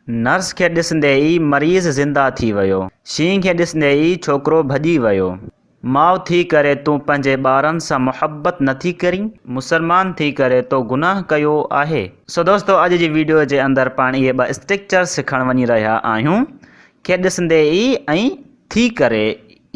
Nurse खे ॾिसंदे ई मरीज़ ज़िंदा थी वियो। शींहं खे ॾिसंदे ई छोकिरो भॼी वियो। माउ थी करे तूं पंहिंजे ॿारनि सां मुहबत नथी करीं। मुसलमान थी करे तो गुनाह कयो आहे। सो दोस्तो, अॼु जी वीडियो जे अंदरि पाण इहे ॿ स्ट्रक्चर सिखण वञी रहिया आहियूं। खे ॾिसंदे ई ऐं थी करे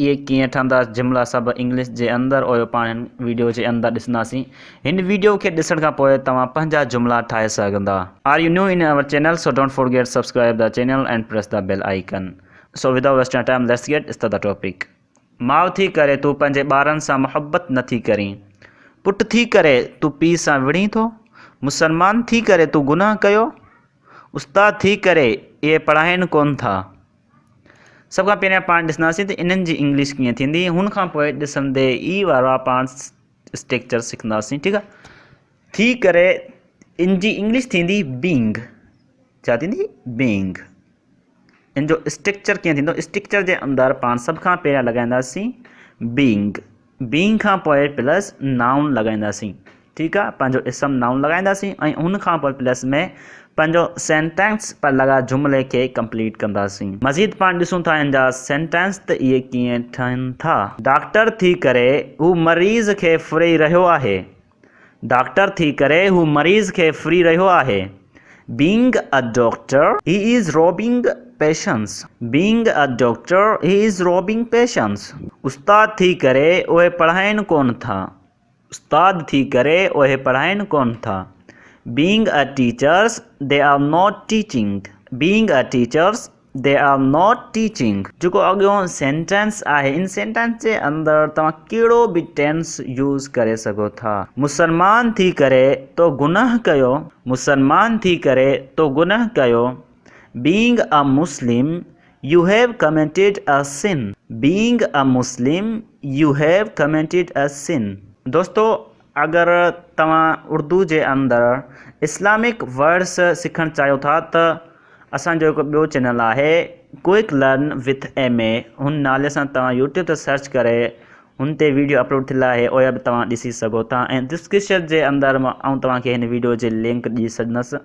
इहे कीअं ठहंदा जुमिला सभु इंग्लिश जे अंदरि और पाण हिन वीडियो जे अंदरि ॾिसंदासीं। हिन वीडियो खे ॾिसण खां पोइ तव्हां पंहिंजा जुमिला ठाहे सघंदा। Are you new in our channel, so don't forget subscribe the channel and press the bell icon. So without wasting time let's get start the topic. माउ थी करे तूं पंहिंजे ॿारनि सां मुहबत नथी करीं। पुटु थी करे तूं पीउ सां विढ़ीं थो। मुसलमान थी करे तूं गुनाह कयो। उस्ताद थी करे इहे पढ़ाइनि कोन था। सभ खां पहिरियां पाण ॾिसंदासीं त इन्हनि जी इंग्लिश कीअं थींदी। हुन खां पोइ ॾिसंदे ई वारा पाण स्ट्रक्चर सिखंदासीं, ठीकु आहे। थी करे इन जी इंग्लिश थींदी बीइंग। छा थींदी? बीइंग। इन जो स्ट्रक्चर कीअं थींदो? स्ट्रक्चर जे अंदरि पाण सभ खां पहिरियां लॻाईंदासीं बीइंग। बीइंग खां पोइ प्लस नाउन लॻाईंदासीं, ठीकु आहे। पंहिंजो इसम नाउन लॻाईंदासीं ऐं हुन खां पोइ प्लस में पंहिंजो सेंटेंस पर लॻा जुमिले खे कंप्लीट कंदासीं। मज़ीद पाण ॾिसूं था हिन जा सेंटेंस त इहे कीअं ठहनि था। डॉक्टर थी करे हू मरीज़ खे फ्री रहियो आहे। डॉक्टर थी करे हू मरीज़ खे फ्री रहियो आहे। Being a doctor he is robbing patients. Being a doctor he is robbing patients. उस्ताद थी करे उहे पढ़ाइनि कोन था। उस्ताद थी करे उहे पढ़ाइनि कोन था। Being a teachers, they are not teaching. Being a teachers, they are not teaching. जेको अॻियों सेंटेंस आहे, इन सेंटेंस जे अंदरि तव्हां कहिड़ो बि टेंस यूज़ करे सघो था। मुसलमान थी करे तो गुनाह कयो। मुसलमान थी करे तो गुनाह कयो। Being a Muslim, you have committed a sin. Being a Muslim, you have committed a sin. दोस्तों, अगर तव्हां उर्दू जे अंदरि इस्लामिक वर्ड्स सिखणु चाहियो था त असांजो हिकु ॿियो चैनल आहे क्विक लर्न विथ MA। हुन नाले सां तव्हां यूट्यूब ते सर्च करे हुन ते वीडियो अपलोड थियल आहे, उहा बि तव्हां ॾिसी सघो था। ऐं डिस्क्रिप्शन जे अंदरि मां तव्हांखे हिन वीडियो जे लिंक ॾेई छॾंदुसि।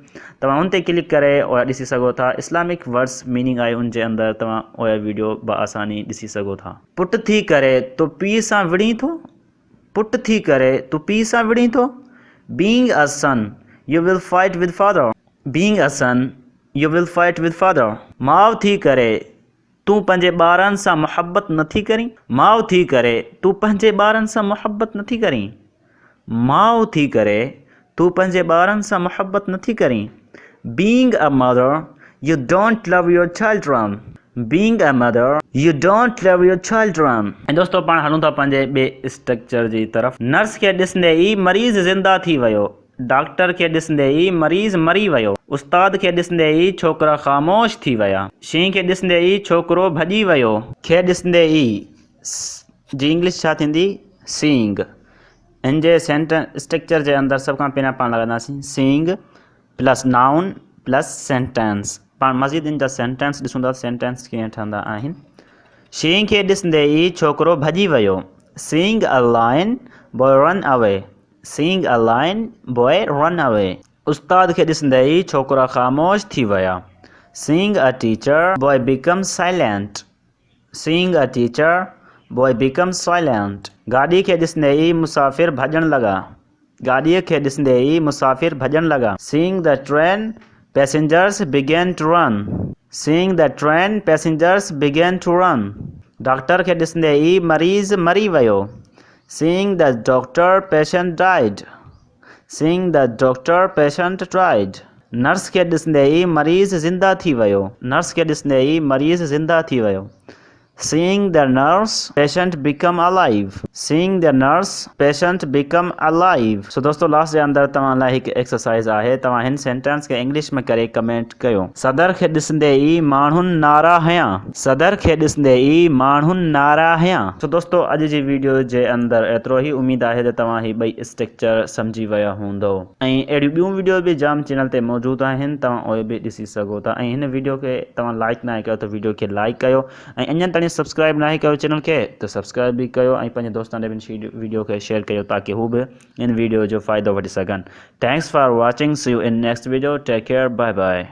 तव्हां हुन ते क्लिक करे उहा ॾिसी सघो था। इस्लामिक वर्ड्स मीनिंग आहे हुन जे अंदरि, तव्हां उहा वीडियो बआसानी ॾिसी सघो था। पुटु थी करे तो पीउ सां विढ़ीं थो। पुटु थी करे तूं पीउ सां विढ़ीं थो। Being a son, you will fight with father. Being a son, you will fight with father. माउ थी करे तूं पंहिंजे ॿारनि सां मुहबत नथी करीं। माउ थी करे तूं पंहिंजे ॿारनि सां मुहबत नथी करीं। माउ थी करे तूं पंहिंजे ॿारनि सां मुहबत नथी करीं। Being a mother, you don't love your children. Being a mother, you don't love your children. ऐं दोस्तों, पाण हलूं था पंहिंजे ॿिए स्ट्रक्चर जी तरफ़। नर्स खे ॾिसंदे ई मरीज़ ज़िंदा थी वियो। डॉक्टर खे ॾिसंदे ई मरीज़ मरी वियो। उस्ताद खे ॾिसंदे ई छोकिरा ख़ामोश थी विया। शींहं खे ॾिसंदे ई छोकिरो भॼी वियो। खे ॾिसंदे ई जी इंग्लिश छा थींदी? सीइंग। इन जे सेंटेंस स्ट्रक्चर जे अंदरि सभ खां पहिरियां पाण लॻाईंदासीं seeing plus noun plus sentence. पाण मज़ीद इन जा सेंटेंस ॾिसूं था, सेंटेंस कीअं ठहंदा आहिनि। शींहं खे ॾिसंदे ई छोकिरो भॼी वियो। Seeing a lion, boy run away. Seeing a lion, boy run away. उस्ताद खे ॾिसंदे ई छोकिरा ख़ामोश थी विया। Seeing a teacher, boy becomes silent. Seeing a teacher, boy becomes silent. गाॾी खे ॾिसंदे ई मुसाफ़िर भॼण लॻा। गाॾीअ खे ॾिसंदे ई मुसाफ़िर भॼण लॻा। Seeing the train, passengers began to run. Seeing the train, passengers began to run. Doctor खे ॾिसंदे ई मरीज़ मरी वियो। Seeing the doctor, patient died. Seeing the doctor, patient died. Nurse खे ॾिसंदे ई मरीज़ ज़िंदा थी वियो। नर्स खे ॾिसंदे ई मरीज़ ज़िंदा थी वियो। Seeing the nurse, patient become alive. Seeing the nurse, patient become alive. So दोस्तों, लास्ट जे अंदरि तव्हां लाइ हिकु एक्सरसाइज आहे। तव्हां हिन सेंटेंस खे इंग्लिश में करे कमेंट कयो। सदर खे ॾिसंदे ई माण्हुनि नारा हयां। सदर खे ॾिसंदे ई माण्हुनि नारा हयां। सो दोस्तों, अॼु जी वीडियो जे अंदरि एतिरो ई। उमेद आहे त तव्हां ही ॿई स्ट्रक्चर सम्झी विया हूंदो। ऐं अहिड़ियूं ॿियूं वीडियो बि जाम चैनल ते मौजूदु आहिनि, तव्हां उहे बि ॾिसी सघो था। ऐं हिन वीडियो खे तव्हां लाइक न कयो त वीडियो खे लाइक कयो। ऐं अञा ताईं सब्सक्राइब न कयो चैनल खे त सब्सक्राइब बि कयो। ऐं पंहिंजे दोस्तनि ॾे बि वीडियो खे शेयर कयो ताकी हू बि इन वीडियो जो फ़ाइदो वठी सघनि। Thanks for watching. See you in next video. Take care. Bye by.